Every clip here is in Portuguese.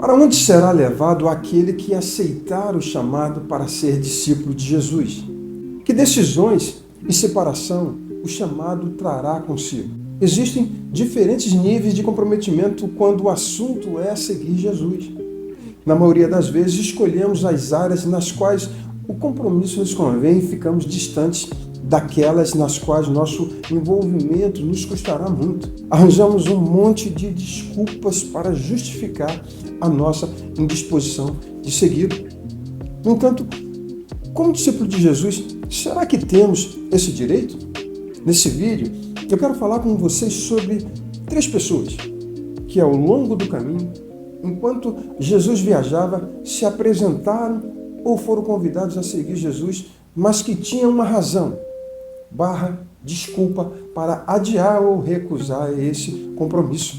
Para onde será levado aquele que aceitar o chamado para ser discípulo de Jesus? Que decisões e separação o chamado trará consigo? Existem diferentes níveis de comprometimento quando o assunto é seguir Jesus. Na maioria das vezes, escolhemos as áreas nas quais o compromisso nos convém e ficamos distantes daquelas nas quais nosso envolvimento nos custará muito. Arranjamos um monte de desculpas para justificar a nossa indisposição de segui-lo. No entanto, como discípulo de Jesus, será que temos esse direito? Nesse vídeo, eu quero falar com vocês sobre 3 pessoas que, ao longo do caminho, enquanto Jesus viajava, se apresentaram ou foram convidados a seguir Jesus, mas que tinham uma razão, desculpa para adiar ou recusar esse compromisso.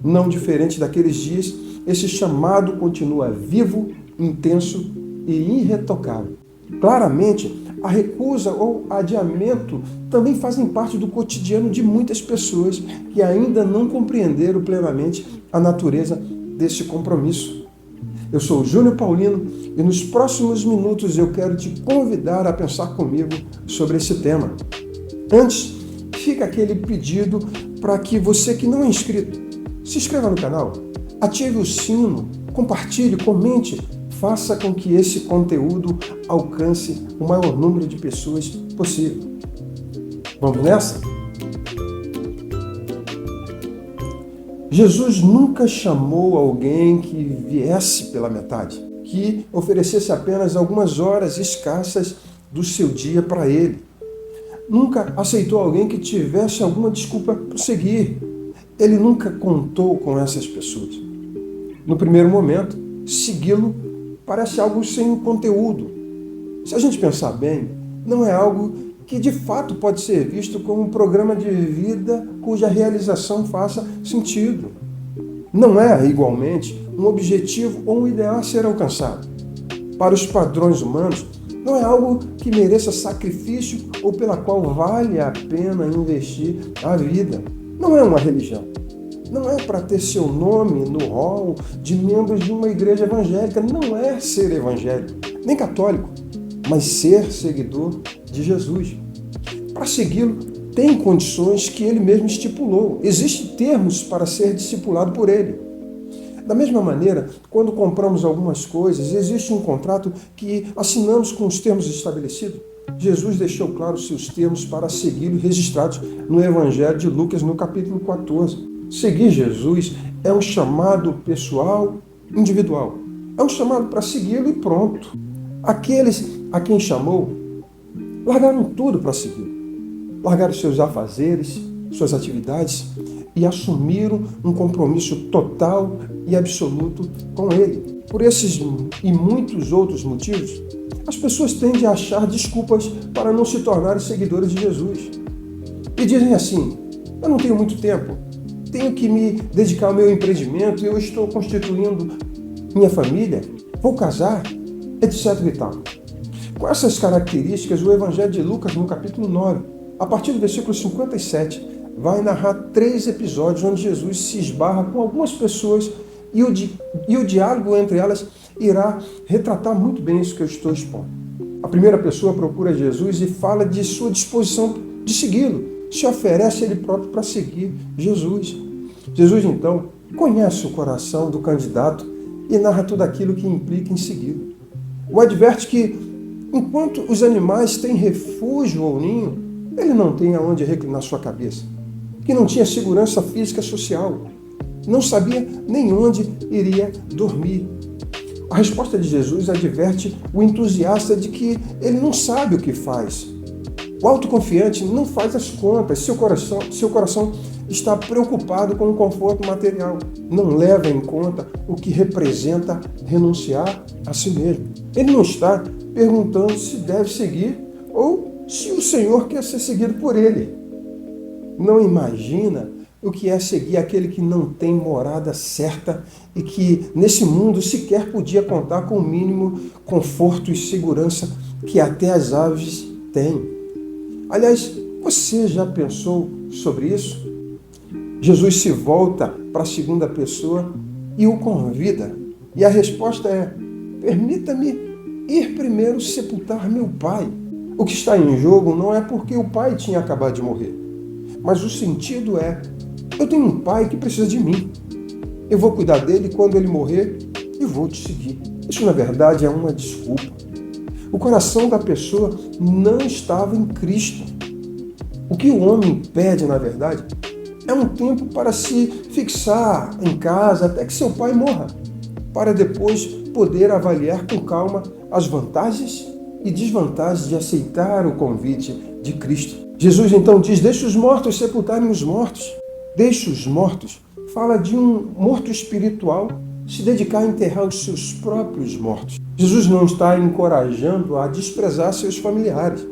Não diferente daqueles dias, esse chamado continua vivo, intenso e irretocável. Claramente, a recusa ou adiamento também fazem parte do cotidiano de muitas pessoas que ainda não compreenderam plenamente a natureza desse compromisso. Eu sou o Júnior Paulino e nos próximos minutos eu quero te convidar a pensar comigo sobre esse tema. Antes, fica aquele pedido para que você que não é inscrito, se inscreva no canal, ative o sino, compartilhe, comente, faça com que esse conteúdo alcance o maior número de pessoas possível. Vamos nessa? Jesus nunca chamou alguém que viesse pela metade, que oferecesse apenas algumas horas escassas do seu dia para ele. Nunca aceitou alguém que tivesse alguma desculpa para seguir. Ele nunca contou com essas pessoas. No primeiro momento, segui-lo parece algo sem conteúdo. Se a gente pensar bem, não é algo que de fato pode ser visto como um programa de vida cuja realização faça sentido. Não é, igualmente, um objetivo ou um ideal a ser alcançado. Para os padrões humanos, não é algo que mereça sacrifício ou pela qual vale a pena investir a vida. Não é uma religião. Não é para ter seu nome no hall de membros de uma igreja evangélica. Não é ser evangélico, nem católico, mas ser seguidor de Jesus. Para segui-lo, tem condições que ele mesmo estipulou. Existem termos para ser discipulado por ele. Da mesma maneira, quando compramos algumas coisas, existe um contrato que assinamos com os termos estabelecidos. Jesus deixou claro os seus termos para segui-lo registrados no Evangelho de Lucas, no capítulo 14. Seguir Jesus é um chamado pessoal, individual. É um chamado para segui-lo e pronto. Aqueles a quem chamou largaram tudo para segui-lo. Largaram seus afazeres, suas atividades e assumiram um compromisso total e absoluto com ele. Por esses e muitos outros motivos, as pessoas tendem a achar desculpas para não se tornarem seguidores de Jesus. E dizem assim: eu não tenho muito tempo, tenho que me dedicar ao meu empreendimento, eu estou constituindo minha família, vou casar, etc. e tal. Com essas características, o Evangelho de Lucas, no capítulo 9, a partir do versículo 57, vai narrar 3 episódios onde Jesus se esbarra com algumas pessoas e o diálogo entre elas irá retratar muito bem isso que eu estou expondo. A primeira pessoa procura Jesus e fala de sua disposição de segui-lo, se oferece a ele próprio para seguir Jesus. Jesus, então, conhece o coração do candidato e narra tudo aquilo que implica em segui-lo. O adverte que, enquanto os animais têm refúgio ou ninho, ele não tem aonde reclinar sua cabeça, que não tinha segurança física social, não sabia nem onde iria dormir. A resposta de Jesus adverte o entusiasta de que ele não sabe o que faz. O autoconfiante não faz as contas, seu coração está preocupado com o conforto material, não leva em conta o que representa renunciar a si mesmo. Ele não está perguntando se deve seguir ou se o Senhor quer ser seguido por ele. Não imagina o que é seguir aquele que não tem morada certa e que nesse mundo sequer podia contar com o mínimo conforto e segurança que até as aves têm. Aliás, você já pensou sobre isso? Jesus se volta para a segunda pessoa e o convida. E a resposta é: permita-me ir primeiro sepultar meu pai. O que está em jogo não é porque o pai tinha acabado de morrer, mas o sentido é: eu tenho um pai que precisa de mim. Eu vou cuidar dele quando ele morrer e vou te seguir. Isso, na verdade, é uma desculpa. O coração da pessoa não estava em Cristo. O que o homem pede, na verdade, é um tempo para se fixar em casa até que seu pai morra, para depois poder avaliar com calma as vantagens e desvantagens de aceitar o convite de Cristo. Jesus então diz: deixe os mortos sepultarem os mortos. Deixe os mortos fala de um morto espiritual se dedicar a enterrar os seus próprios mortos. Jesus não está encorajando a desprezar seus familiares.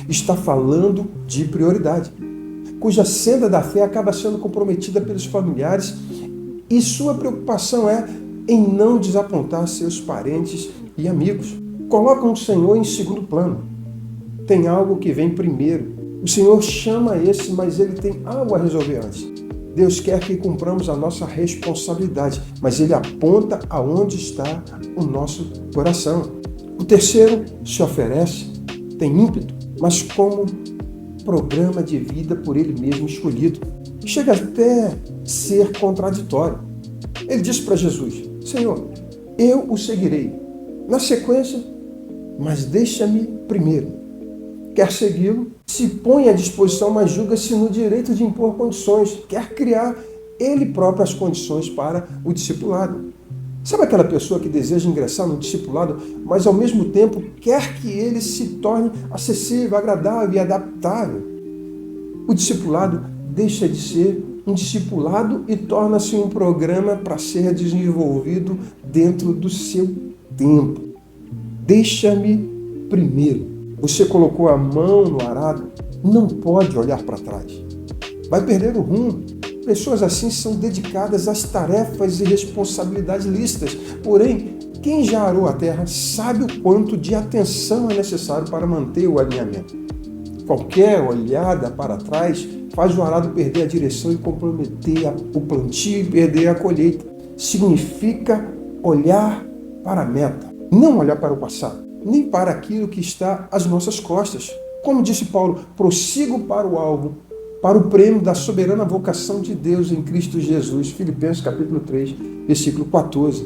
Está falando de prioridade, cuja senda da fé acaba sendo comprometida pelos familiares, e sua preocupação é em não desapontar seus parentes e amigos. Colocam o Senhor em segundo plano. Tem algo que vem primeiro. O Senhor chama esse, mas ele tem algo a resolver antes. Deus quer que cumpramos a nossa responsabilidade, mas ele aponta aonde está o nosso coração. O terceiro se oferece, tem ímpeto, mas como programa de vida por ele mesmo escolhido. Chega até ser contraditório. Ele diz para Jesus: Senhor, eu o seguirei. Na sequência, mas deixa-me primeiro. Quer segui-lo, se põe à disposição, mas julga-se no direito de impor condições. Quer criar ele próprio as condições para o discipulado. Sabe aquela pessoa que deseja ingressar no discipulado, mas ao mesmo tempo quer que ele se torne acessível, agradável e adaptável? O discipulado deixa de ser um discipulado e torna-se um programa para ser desenvolvido dentro do seu tempo. Deixa-me primeiro. Você colocou a mão no arado, não pode olhar para trás. Vai perder o rumo. Pessoas assim são dedicadas às tarefas e responsabilidades lícitas. Porém, quem já arou a terra sabe o quanto de atenção é necessário para manter o alinhamento. Qualquer olhada para trás faz o arado perder a direção e comprometer o plantio e perder a colheita. Significa olhar para a meta, não olhar para o passado, nem para aquilo que está às nossas costas. Como disse Paulo, prossigo para o alvo, para o prêmio da soberana vocação de Deus em Cristo Jesus. Filipenses capítulo 3, versículo 14.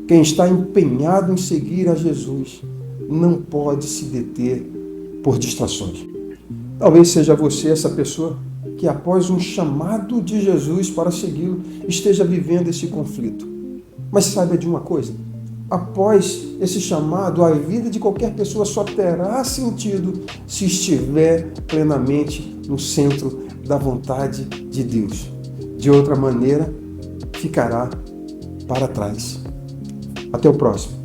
Quem está empenhado em seguir a Jesus não pode se deter por distrações. Talvez seja você essa pessoa que, após um chamado de Jesus para segui-lo, esteja vivendo esse conflito. Mas saiba de uma coisa: após esse chamado, a vida de qualquer pessoa só terá sentido se estiver plenamente no centro da vontade de Deus. De outra maneira, ficará para trás. Até o próximo.